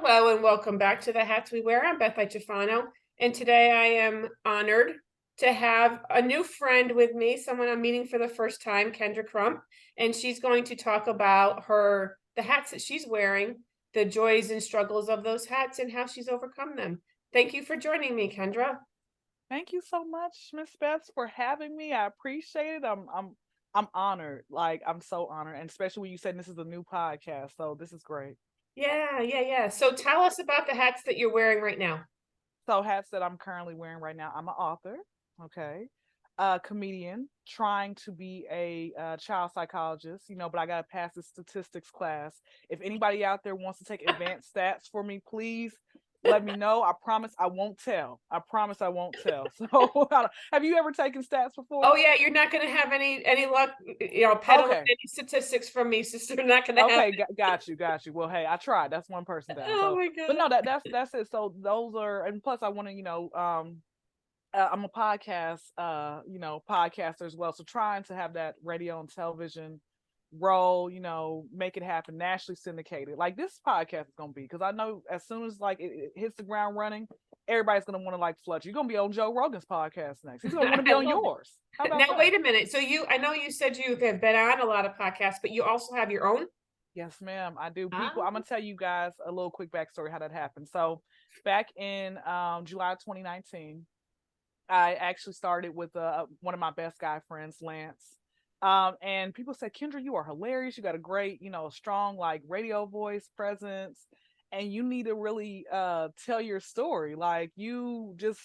Hello and welcome back to the Hats We Wear. I'm Beth Itchifano, and today I am honored to have a new friend with me, someone I'm meeting for the first time, Kendra Crump, and she's going to talk about the hats that she's wearing, the joys and struggles of those hats, and how she's overcome them. Thank you for joining me, Kendra. Thank you so much, Miss Beth, for having me. I appreciate it. I'm honored. Like I'm so honored, and especially when you said this is a new podcast. So this is great. Yeah. So tell us about the hats that you're wearing right now. So hats that I'm currently wearing right now. I'm an author. Okay. Comedian, trying to be a child psychologist, but I got to pass the statistics class. If anybody out there wants to take advanced stats for me, please let me know. I promise I won't tell. I promise I won't tell. So, have you ever taken stats before? Oh yeah, you're not going to have any luck, peddling Okay. any statistics from me, sister. Not going to happen. Okay, got you. Well, hey, I tried. That's one person down. Oh So, my but no, God. that's it. So those are, and plus I want to, I'm a podcast, podcaster as well. So trying to have that radio and television role, make it happen, nationally syndicated. Like this podcast is gonna be, because I know as soon as like it hits the ground running, everybody's gonna want to like flood you. You're gonna be on Joe Rogan's podcast next. He's gonna want to be I on love yours. How it. about Now, that? wait a minute. So I know you said you have been on a lot of podcasts, but you also have your own? Yes, ma'am. I do. People, Ah. I'm gonna tell you guys a little quick backstory how that happened. So back in July 2019, I actually started with one of my best guy friends, Lance. And people said, Kendra, you are hilarious. You got a great, strong like radio voice presence, and you need to really tell your story. Like you just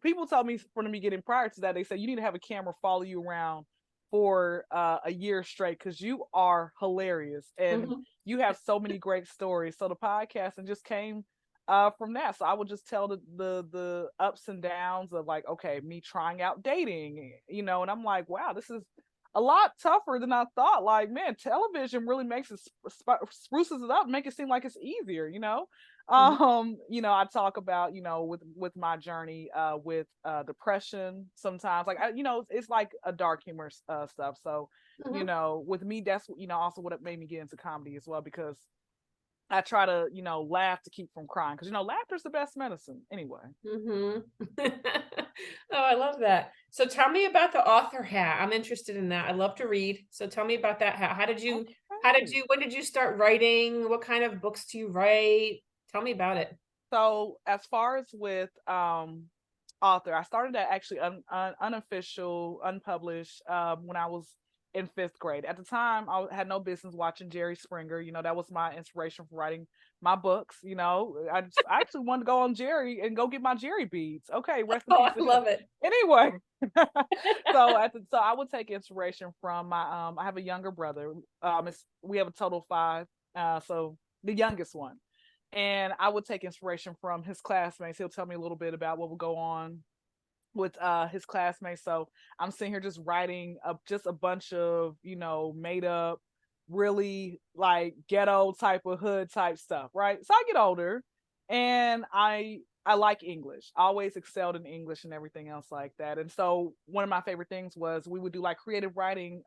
people told me from the beginning prior to that, they said you need to have a camera follow you around for a year straight because you are hilarious and Mhm. you have so many great stories. So the podcast and just came from that. So I would just tell the ups and downs of like, okay, me trying out dating, and I'm like, wow, this is a lot tougher than I thought. Like, man, television really makes it spruces it up, make it seem like it's easier. Mhm. I talk about, with my journey with depression sometimes. Like, it's like a dark humor stuff. So, Mhm. with me, that's also what it made me get into comedy as well, because I try to, laugh to keep from crying, because laughter's the best medicine anyway. Mhm. Oh, I love that. So tell me about the author hat. I'm interested in that. I love to read. So tell me about that hat. Okay. When did you start writing? What kind of books do you write? Tell me about it. So as far as with author, I started at actually unofficial, unpublished when I was in fifth grade. At the time, had no business watching Jerry Springer. That was my inspiration for writing my books. I actually wanted to go on Jerry and go get my Jerry beads. Okay, rest in Oh, peace I to him. love it. Anyway, so I would take inspiration from my I have a younger brother. We have a total of five. So the youngest one, and I would take inspiration from his classmates. He'll tell me a little bit about what will go on with his classmates. So I'm sitting here just writing just a bunch of made up, really like ghetto type of hood type stuff, right? So I get older, and I like English. I always excelled in English and everything else like that. And so one of my favorite things was we would do like creative writing,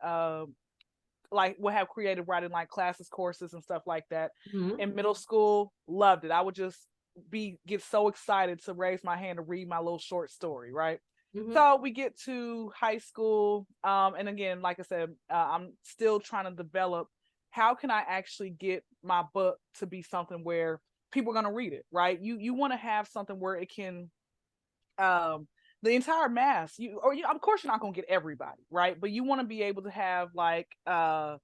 like we'll have creative writing like classes, courses, and stuff like that. Mhm. In middle school, loved it. I would just get so excited to raise my hand to read my little short story, right? Mhm. So we get to high school, and again, like I said, I'm still trying to develop how can I actually get my book to be something where people are going to read it, right? You want to have something where it can um the entire mass, of course you're not going to get everybody, right? But you want to be able to have like the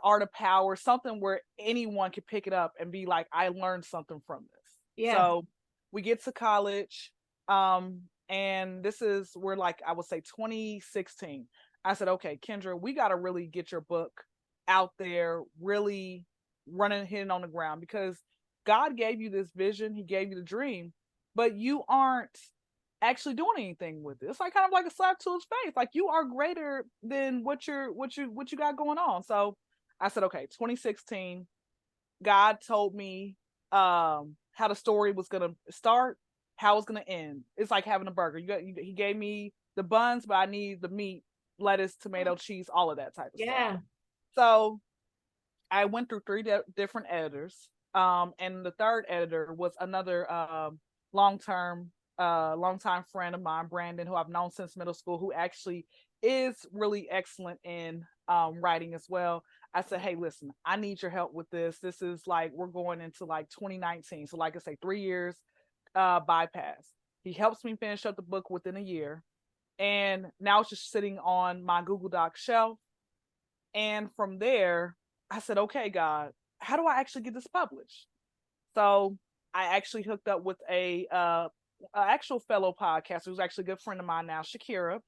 art of power, something where anyone could pick it up and be like, I learned something from this. Yeah. So we get to college, and this is where, like, I would say 2016. I said, okay, Kendra, we got to really get your book out there, really running, hitting on the ground, because God gave you this vision, He gave you the dream, but you aren't actually doing anything with it. It's like kind of like a slap to his face. Like you are greater than what you got going on. So I said, okay, 2016, God told me how the story was gonna start, how it's gonna end. It's like having a burger. He gave me the buns, but I need the meat, lettuce, tomato, cheese, all of that type of stuff. Yeah. So I went through three different editors. And the third editor was another longtime friend of mine, Brandon, who I've known since middle school, who actually is really excellent in writing as well. I said, hey, listen, I need your help with this. This is like, we're going into like 2019. So like I say, 3 years bypass. He helps me finish up the book within a year. And now it's just sitting on my Google Doc shelf. And from there, I said, okay, God, how do I actually get this published? So I actually hooked up with a actual fellow podcaster who's actually a good friend of mine now, Shakira,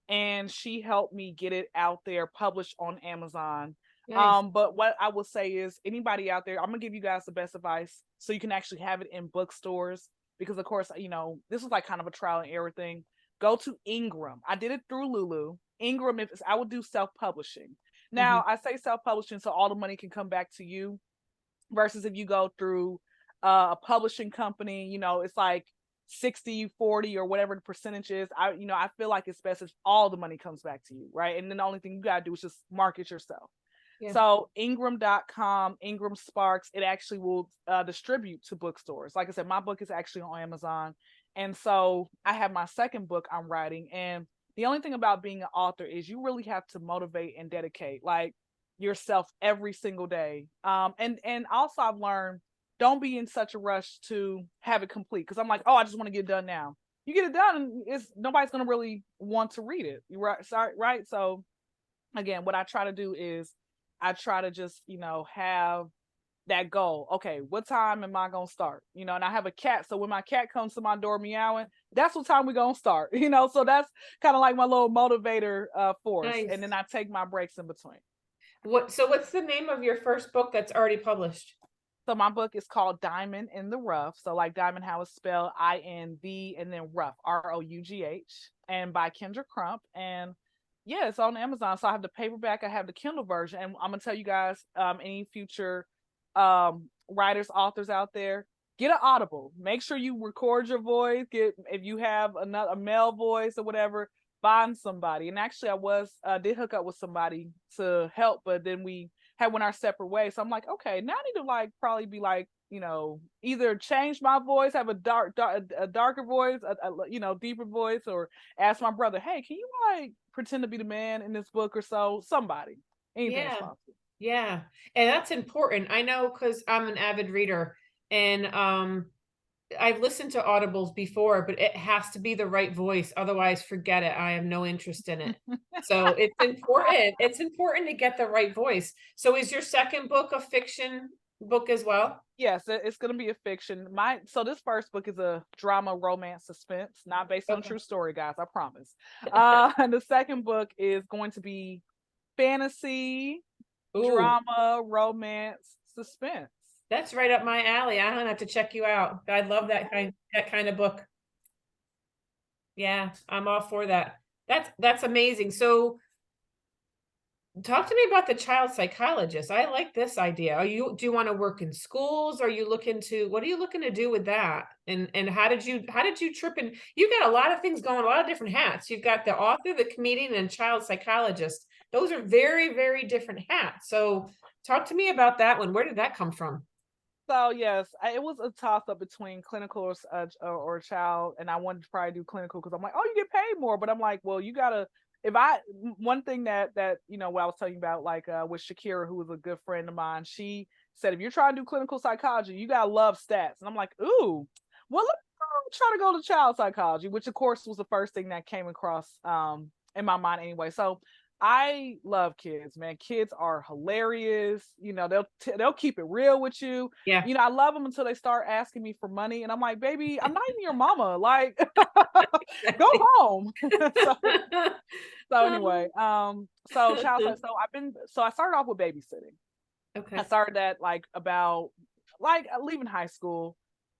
and she helped me get it out there, published on Amazon. Nice. But what I will say is, anybody out there, I'm gonna give you guys the best advice so you can actually have it in bookstores, because of course, this is like kind of a trial and error thing. Go to Ingram. I did it through Lulu. Ingram, if I would do self-publishing. Now, I say self-publishing so all the money can come back to you, versus if you go through a publishing company, it's like 60-40 or whatever the percentage is. I feel like it's best if all the money comes back to you, right? And then the only thing you gotta do is just market yourself. Yeah. So Ingram.com, Ingram Sparks, it actually will distribute to bookstores. Like I said, my book is actually on Amazon. And so I have my second book I'm writing. And the only thing about being an author is you really have to motivate and dedicate like yourself every single day. And also I've learned, don't be in such a rush to have it complete. Because I'm like, oh, I just want to get it done now. You get it done, and nobody's going to really want to read it. Right? Sorry, right? So again, what I try to do is I try to just, have that goal. Okay, what time am I gonna start? And I have a cat, so when my cat comes to my door meowing, that's what time we're gonna start. So that's kind of like my little motivator force. Nice. And then I take my breaks in between. So what's the name of your first book that's already published? So my book is called Diamond in the Rough. So like diamond, how it's spelled, INV, and then rough, ROUGH, and by Kendra Crump. And yeah, it's on Amazon. So I have the paperback, I have the Kindle version, and I'm gonna tell you guys, any future writers, authors out there, get an Audible. Make sure you record your voice. If you have a male voice or whatever, find somebody. And actually, I did hook up with somebody to help, but then we went our separate ways. So I'm like, okay, now I need to probably be either change my voice, have a darker voice, a deeper voice, or ask my brother, hey, can you pretend to be the man in this book or so? Somebody, anything is possible. Yeah, and that's important. I know, because I'm an avid reader, and I've listened to audibles before, but it has to be the right voice. Otherwise, forget it. I have no interest in it. So it's important. It's important to get the right voice. So is your second book a fiction book as well? Yes, it's going to be a fiction. So this first book is a drama, romance, suspense, not based on true story, guys. I promise. And the second book is going to be fantasy, drama, romance, suspense. That's right up my alley. I'm gonna have to check you out. I love that kind of book. Yeah, I'm all for that. That's amazing. So talk to me about the child psychologist. I like this idea. Do you want to work in schools? What are you looking to do with that? And how did you trip in? You got a lot of things going, a lot of different hats. You've got the author, the comedian, and child psychologist. Those are very, very different hats. So talk to me about that one. Where did that come from? So yes, it was a toss up between clinical or child, and I wanted to probably do clinical because I'm like, oh, you get paid more, but I'm like, well, you gotta. One thing that what I was telling you about, with Shakira, who was a good friend of mine, she said, if you're trying to do clinical psychology, you gotta love stats, and I'm like, ooh, well, let me try to go to child psychology, which of course was the first thing that came across in my mind anyway. So I love kids, man. Kids are hilarious. They'll keep it real with you. Yeah. I love them until they start asking me for money, and I'm like, baby, I'm not even your mama. Like, go home. so anyway, so child. So I started off with babysitting. Okay. I started that about leaving high school.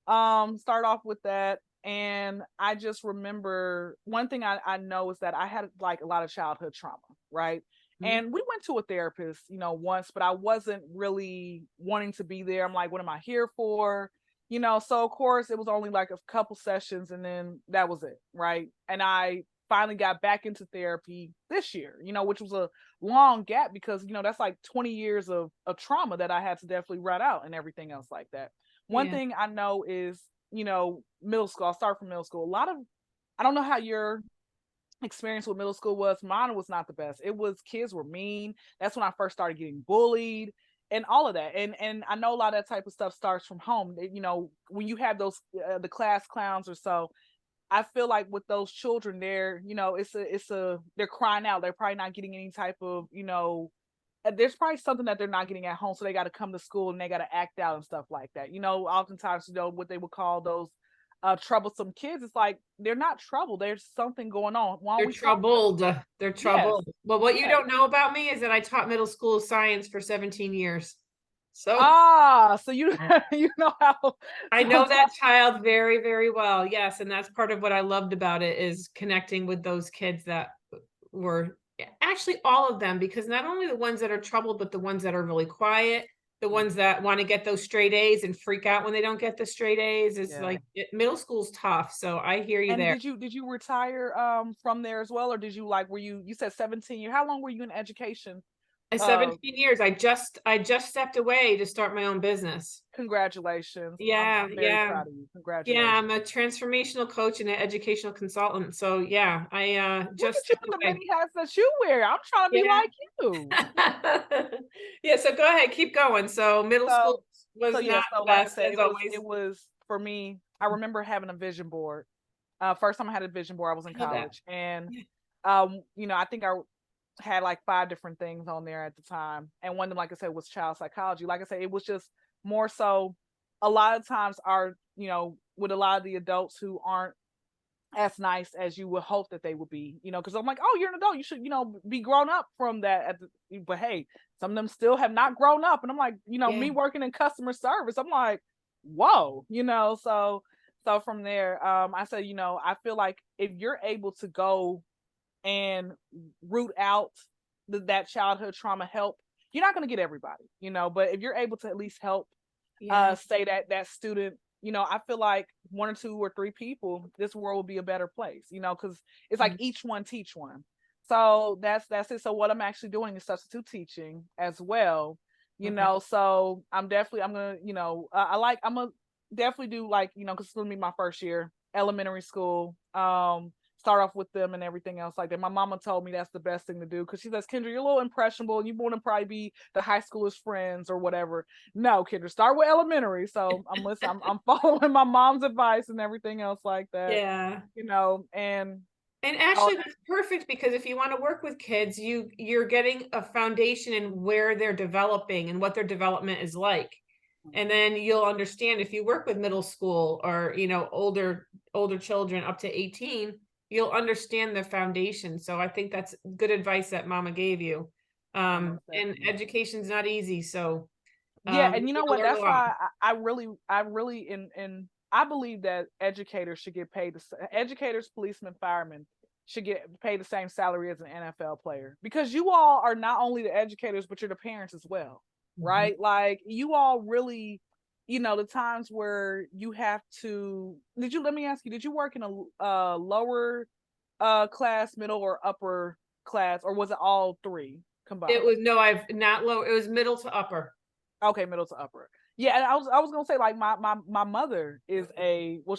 Start off with that. And I just remember one thing I know is that I had a lot of childhood trauma, right? Mm-hmm. And we went to a therapist, once, but I wasn't really wanting to be there. I'm like, what am I here for? So of course it was only a couple sessions, and then that was it, right? And I finally got back into therapy this year, which was a long gap because, that's like 20 years of trauma that I had to definitely run out and everything else like that. One Yeah. thing I know is, middle school, I'll start from middle school. I don't know how your experience with middle school was. Mine was not the best. It was, kids were mean. That's when I first started getting bullied and all of that. And I know a lot of that type of stuff starts from home. When you have those the class clowns or so, I feel like with those children there, they're crying out. They're probably not getting any type of, there's probably something that they're not getting at home. So they got to come to school and they got to act out and stuff like that. Oftentimes, what they would call those troublesome kids. It's like, they're not troubled. There's something going on. Why don't They're we talk about troubled. They're it? Yes. troubled. Well, what you Yes. don't know about me is that I taught middle school science for 17 years. So So you you know how I know that child very, very well. Yes. And that's part of what I loved about it, is connecting with those kids that were actually all of them, because not only the ones that are troubled, but the ones that are really quiet, the ones that want to get those straight A's and freak out when they don't get the straight A's. It's Yeah. like middle school's tough. So I hear you And there. did you retire from there as well, or did you, like, were you said 17 years? How long were you in education? 17 years. I just stepped away to start my own business. Congratulations. Yeah, I'm very yeah. proud of you. Yeah, Congratulations. I'm a transformational coach and an educational consultant. So yeah, I Look just at you stepped with the away. many hats that you wear. I'm trying to be Yeah. like you. Yeah, so go ahead, keep going. So middle school So was yeah, not so the like I best, said, as always. it was for me. I remember having a vision board. First time I had a vision board, I was in I love that. college, and I think I had like 5 different things on there at the time, and one of them, like I said, was child psychology. Like I said, it was just more so. A lot of times, with a lot of the adults who aren't as nice as you would hope that they would be, because I'm like, oh, you're an adult, you should, be grown up from that. But hey, some of them still have not grown up, and I'm like, Yeah. me working in customer service, I'm like, whoa, so from there, I said, I feel like if you're able to go and root out that childhood trauma, help, you're not going to get everybody, but if you're able to at least help Yeah. say that student, I feel like 1 or 2 or 3 people, this world will be a better place, because it's like Mm. each one teach one. So that's it. So what I'm actually doing is substitute teaching as well, Okay. so I'm gonna, I'm gonna definitely do, like, because it's gonna be my first year elementary school, start off with them and everything else like that. My mama told me that's the best thing to do, because she says, Kendra, you're a little impressionable and you want to probably be the high schoolers' friends or whatever. No, Kendra, start with elementary. So I'm listening. I'm following my mom's advice and everything else like that. Yeah. And And oh, actually that's perfect, because if you want to work with kids, you're getting a foundation in where they're developing and what their development is like. And then you'll understand, if you work with middle school or, older children up to 18, you'll understand the foundation. So I think that's good advice that mama gave you. most And definitely. education's not easy. So Yeah, and you you're know gonna what? learn a That's lot. why I really and I believe that educators should get paid. Educators, policemen, firemen should get paid the same salary as an NFL player, because you all are not only the educators, but you're the parents as well, Mhm. right? Like, you all really, the times where you have to. Let me ask you? Did you work in a lower class, middle, or upper class, or was it all 3 It combined? was no, I've not low. It was middle to upper. Okay, middle to upper. Yeah, and I was gonna say, like, my mother is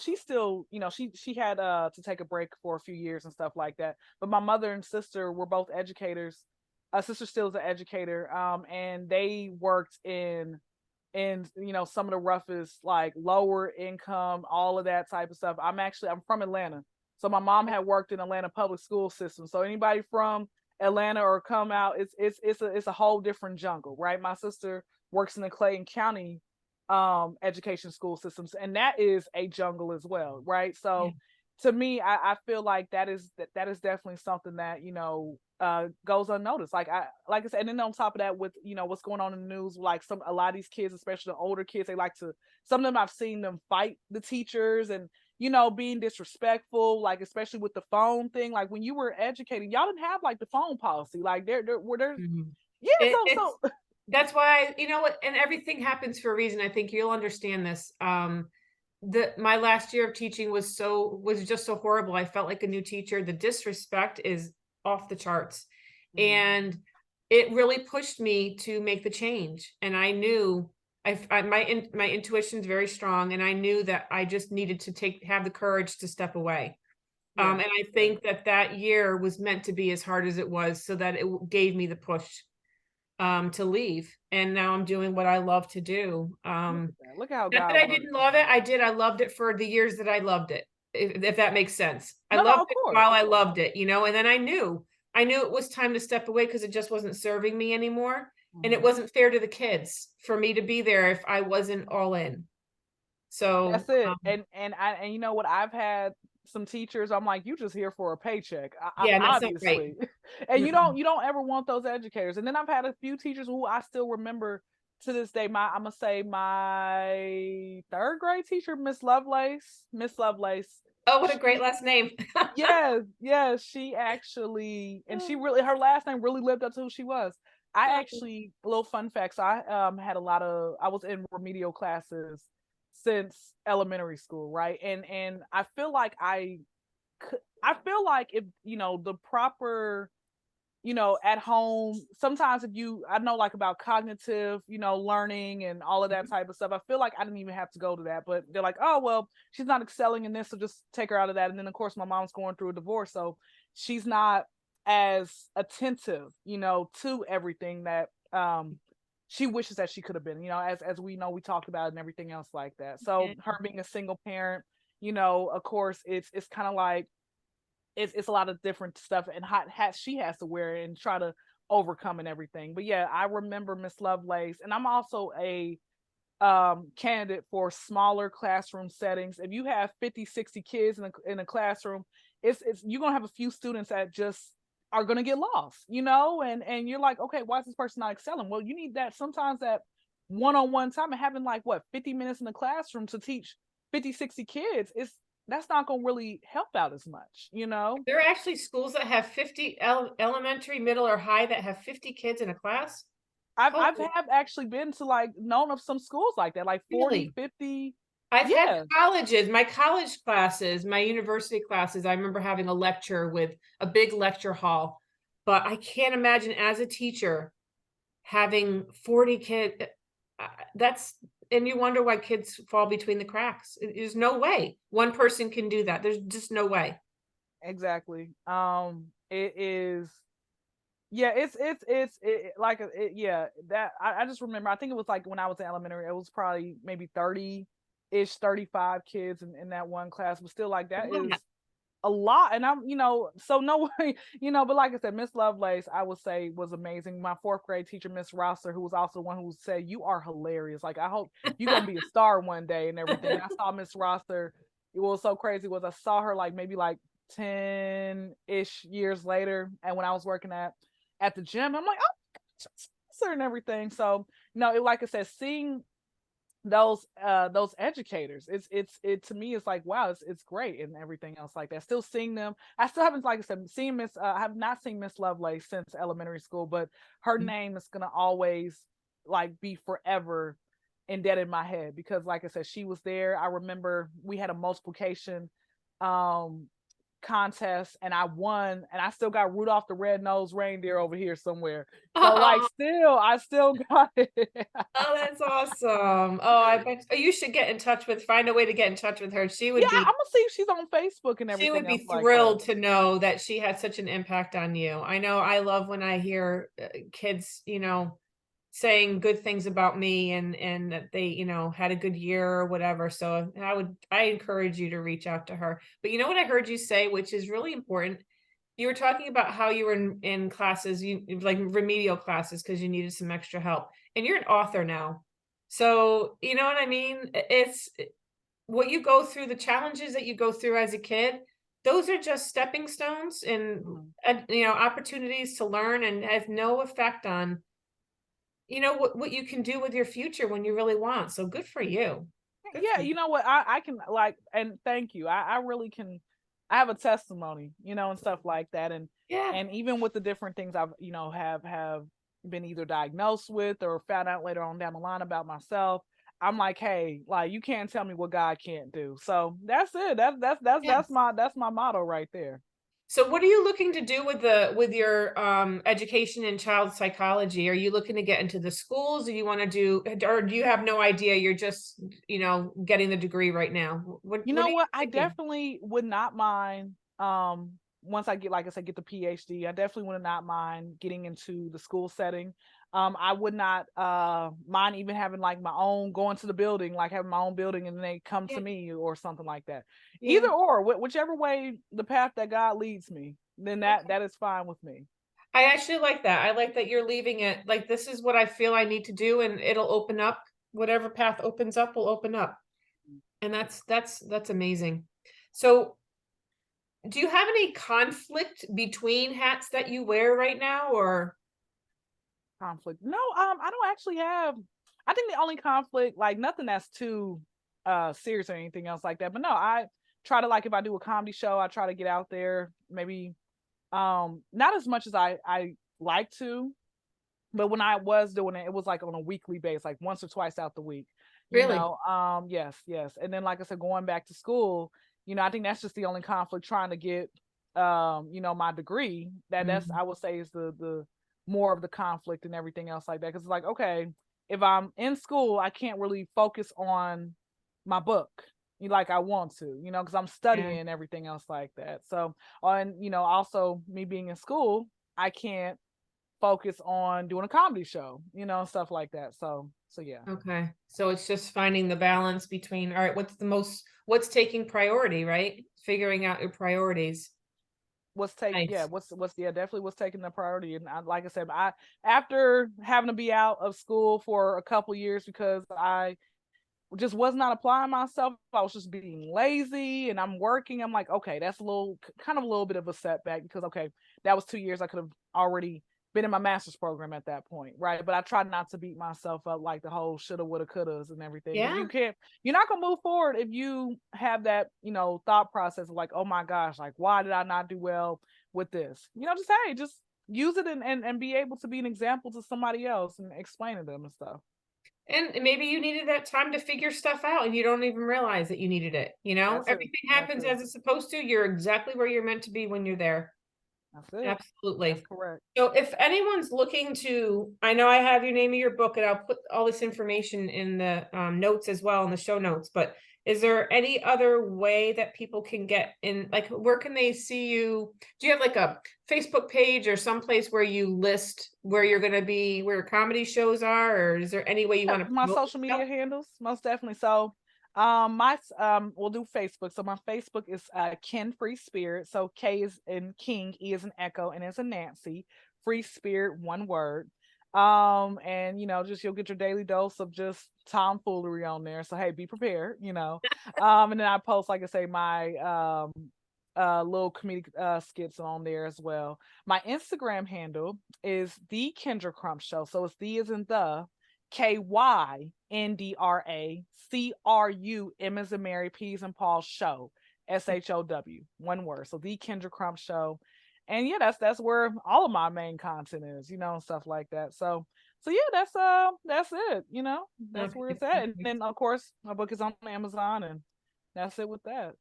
she's still, she had to take a break for a few years and stuff like that. But my mother and sister were both educators. Sister still is an educator. And they worked in some of the roughest, like, lower income, all of that type of stuff. I'm from Atlanta. So my mom had worked in Atlanta public school system. So anybody from Atlanta or come out, it's a whole different jungle, right? My sister works in the Clayton County education school systems, and that is a jungle as well, right? Yeah. So to me, I feel like that is definitely something that goes unnoticed. Like I said, and then on top of that, with what's going on in the news, like a lot of these kids, especially the older kids, they like to, some of them, I've seen them fight the teachers and being disrespectful, like, especially with the phone thing. Like, when you were educating, y'all didn't have like the phone policy, like there were there. Mhm. Yeah, It's so that's why, you know what, and everything happens for a reason. I think you'll understand this. my last year of teaching was just so horrible. I felt like a new teacher. The disrespect is off the charts. Mhm. And it really pushed me to make the change. And I knew my intuition is very strong, and I knew that I just needed to have the courage to step away. Yeah. And I Yeah. think that that year was meant to be as hard as it was, so that gave me the push to leave. And now I'm doing what I love to do. Look at that. Look at how Not that God I works. didn't love it, I did. I loved it for the years that I loved it, if that makes sense. I No, no, loved of it course, while of I course. loved it, and then I knew it was time to step away because it just wasn't serving me anymore, and it Mhm. wasn't fair to the kids for me to be there if I wasn't all in. So, That's it. And you know what? I've had some teachers. I'm like, you just here for a paycheck, yeah, that's not right. obviously. And Mm-mm. you don't ever want those educators. And then I've had a few teachers who I still remember to this day. I'm gonna say my third grade teacher, Miss Lovelace. Miss Lovelace. Oh, what a great She last name. Yes, yes, she actually, and she really, her last name really lived up to who she was. I actually, a little fun facts. I had a lot of, I was in remedial classes since elementary school, right? And I feel like I feel like if the proper at home, sometimes if you, I know like about cognitive, learning and all of that type of stuff. I feel like I didn't even have to go to that, but they're like, oh, well, she's not excelling in this, so just take her out of that. And then, of course, my mom's going through a divorce, so she's not as attentive, to everything that she wishes that she could have been, as we know, we talked about it and everything else like that. So her being a single parent, of course, it's kind of like it's a lot of different stuff and hot hats she has to wear and try to overcome and everything. But yeah, I remember Miss Lovelace, and I'm also a candidate for smaller classroom settings. If you have 50, 60 kids in a classroom, it's you're gonna have a few students that just are gonna get lost, and you're like, okay, why is this person not excelling? Well, you need that sometimes that one-on-one time, and having like what 50 minutes in the classroom to teach 50, 60 kids is that's not gonna really help out as much. There are actually schools that have 50 elementary, middle, or high that have 50 kids in a class? I've Holy, have actually been to like known of some schools like that, like 40, really? 50. I've had Yeah. colleges, my college classes, my university classes, I remember having a lecture with a big lecture hall, but I can't imagine as a teacher having 40 kids. That's and you wonder why kids fall between the cracks. There's no way one person can do that. There's just no way. Exactly. It is. Yeah, like yeah. That I just remember. I think it was like when I was in elementary. It was probably maybe 30-ish, 35 kids in that one class. But still, like that is a lot. And I'm, so no way, But like I said, Miss Lovelace, I would say was amazing. My fourth grade teacher, Miss Rosser, who was also one who said, "You are hilarious. Like I hope you're gonna be a star one day and everything." And I saw Miss Rosser. It was so crazy was I saw her like maybe like 10-ish years later, and when I was working at the gym, I'm like, oh, and everything. So like I said, seeing those educators, it to me it's like, wow, it's great and everything else like that. Still seeing them, I still haven't, like I said, seen I have not seen Miss Lovelace since elementary school, but her name is gonna always like be forever indebted in my head because like I said, she was there. I remember we had a multiplication um contest and I won, and I still got Rudolph the Red-Nosed Reindeer over here somewhere. So like Oh, I still got it. oh, that's awesome. Oh, I bet you should find a way to get in touch with her. Yeah, I'm gonna see if she's on Facebook and She would everything be else like that. thrilled to know that she had such an impact on you. I know I love when I hear kids, saying good things about me and that they, had a good year or whatever. So I encourage you to reach out to her. But you know what I heard you say, which is really important. You were talking about how you were in classes, like remedial classes, because you needed some extra help. And you're an author now. So, you know what I mean? It's what you go through, the challenges that you go through as a kid, those are just stepping stones and, Mhm. opportunities to learn and have no effect on, what you can do with your future when you really want. So good for you. Good Yeah, for you. you know what? I can like, and thank you. I really can. I have a testimony, and stuff like that, Yeah. and even with the different things I've have been either diagnosed with or found out later on down the line about myself. I'm like, hey, like you can't tell me what God can't do. So that's it. That's Yes. my motto right there. So what are you looking to do with your education in child psychology? Are you looking to get into the schools? Do you want to do, or do you have no idea? You're just, getting the degree right now. You What know are you what? I thinking? definitely would not mind once I get, like I said, get the PhD, I definitely would not mind getting into the school setting. I would not mind even having like my own, going to the building, like having my own building and then they come Yeah, to me or something like that. Either yeah. or, whichever way the path that God leads me, then Okay. that is fine with me. I actually like that. I like that you're leaving it like this is what I feel I need to do, and it'll open up. Whatever path opens up will open up. And that's amazing. So do you have any conflict between hats that you wear right now, or Conflict. No, I don't actually have. I think the only conflict, like nothing that's too serious or anything else like that. But no, I try to, like, if I do a comedy show, I try to get out there, maybe not as much as I like to, but when I was doing it, it was like on a weekly basis, like once or twice out the week. really? Yes, yes. And then like I said, going back to school, I think that's just the only conflict, trying to get my degree. That's, Mhm. I would say, is the more of the conflict and everything else like that. Cause it's like, okay, if I'm in school, I can't really focus on my book like I want to, because I'm Yeah. studying and everything else like that. So, and also me being in school, I can't focus on doing a comedy show, and stuff like that. So yeah. Okay. So it's just finding the balance between, all right, what's taking priority, right? Figuring out your priorities. Nice. What's yeah, definitely what's taking the priority. And like I said, I, after having to be out of school for a couple years because I just was not applying myself, I was just being lazy and I'm working. I'm like, okay, that's a little, kind of a little bit of a setback because, okay, that was 2 years I could have already been in my master's program at that point, right? But I tried not to beat myself up like the whole shoulda, woulda, couldas and everything, because Yeah. you're not gonna move forward if you have that, thought process of like, oh my gosh, like why did I not do well with this? Just, hey, just use it and be able to be an example to somebody else and explain to them and stuff. And maybe you needed that time to figure stuff out and you don't even realize that you needed it, you know? That's it. Everything That's happens it. as it's supposed to. You're exactly where you're meant to be when you're there. That's it. That's Absolutely. correct. So if anyone's looking to, I know I have your name of your book and I'll put all this information in the notes as well, in the show notes, but is there any other way that people can get in, like, where can they see you? Do you have like a Facebook page or someplace where you list where you're going to be, where your comedy shows are, or is there any way you want to My promote social yourself? media handles, most definitely. So, we'll do Facebook. So my Facebook is Ken Free Spirit. So K is in King, E is an Echo, and it's a Nancy. Free Spirit, one word. And just you'll get your daily dose of just tomfoolery on there. So hey, be prepared. And then I post, like I say, my little comedic skits on there as well. My Instagram handle is the Kendra Crump Show. So it's the as in the KYNDRACRUM as in Mary, P's and Paul Show. SHOW, one word. So the Kendra Crump Show. And yeah, that's where all of my main content is, and stuff like that. So yeah, that's it. That's where Okay. it's at. And then of course my book is on Amazon, and that's it with that.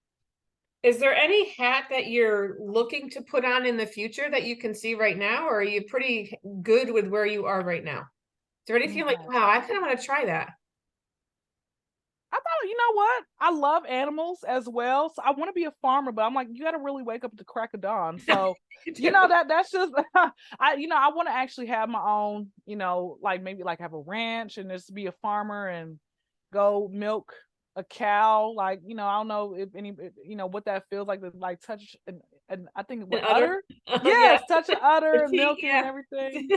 Is there any hat that you're looking to put on in the future that you can see right now, or are you pretty good with where you are right now? Is there anything Any you're like, hat. wow, I kind of want to try that? I thought, you know what? I love animals as well. So I want to be a farmer, but I'm like, you got to really wake up at the crack of dawn. So, You do. that's just I want to actually have my own, like maybe like have a ranch and just be a farmer and go milk a cow. Like, I don't know if any, what that feels like to like touch and I think An what udder? udder? Oh, yeah. Yes, touch an The udder, teeth, milk it and yeah. everything,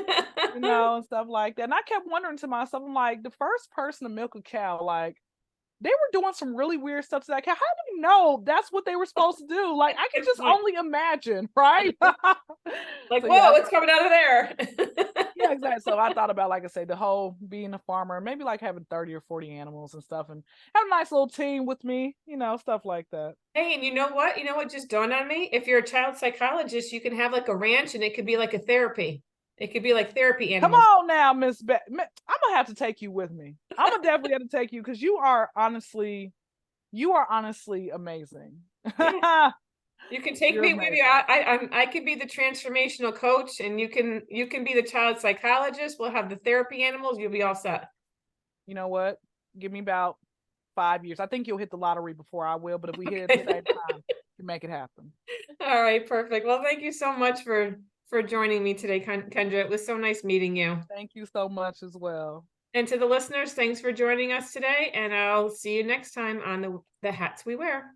and stuff like that. And I kept wondering to myself, I'm like, the first person to milk a cow, like they were doing some really weird stuff to that cat. How do you know that's what they were supposed to do? Like I can Good just point. only imagine, right? Like, So yeah, whoa, it's coming out of there. yeah, exactly. So I thought about, like I say, the whole being a farmer, maybe like having 30 or 40 animals and stuff, and have a nice little team with me, stuff like that. Hey, and you know what? You know what just dawned on me? If you're a child psychologist, you can have like a ranch and it could be like a therapy. It could be like therapy Come animals. on now, Miss I'm gonna have to take you with me. I'm gonna definitely have to take you because you are honestly amazing. Yeah. You can take You're me with you. amazing. I could be the transformational coach, and you can be the child psychologist. We'll have the therapy animals. You'll be all set. You know what? Give me about 5 years. I think you'll hit the lottery before I will, but if we hit Okay. it at time, we can make it happen. All right, perfect. Well, thank you so much for joining me today, Kendra. It was so nice meeting you. Thank you so much as well. And to the listeners, thanks for joining us today, and I'll see you next time on the Hats We Wear.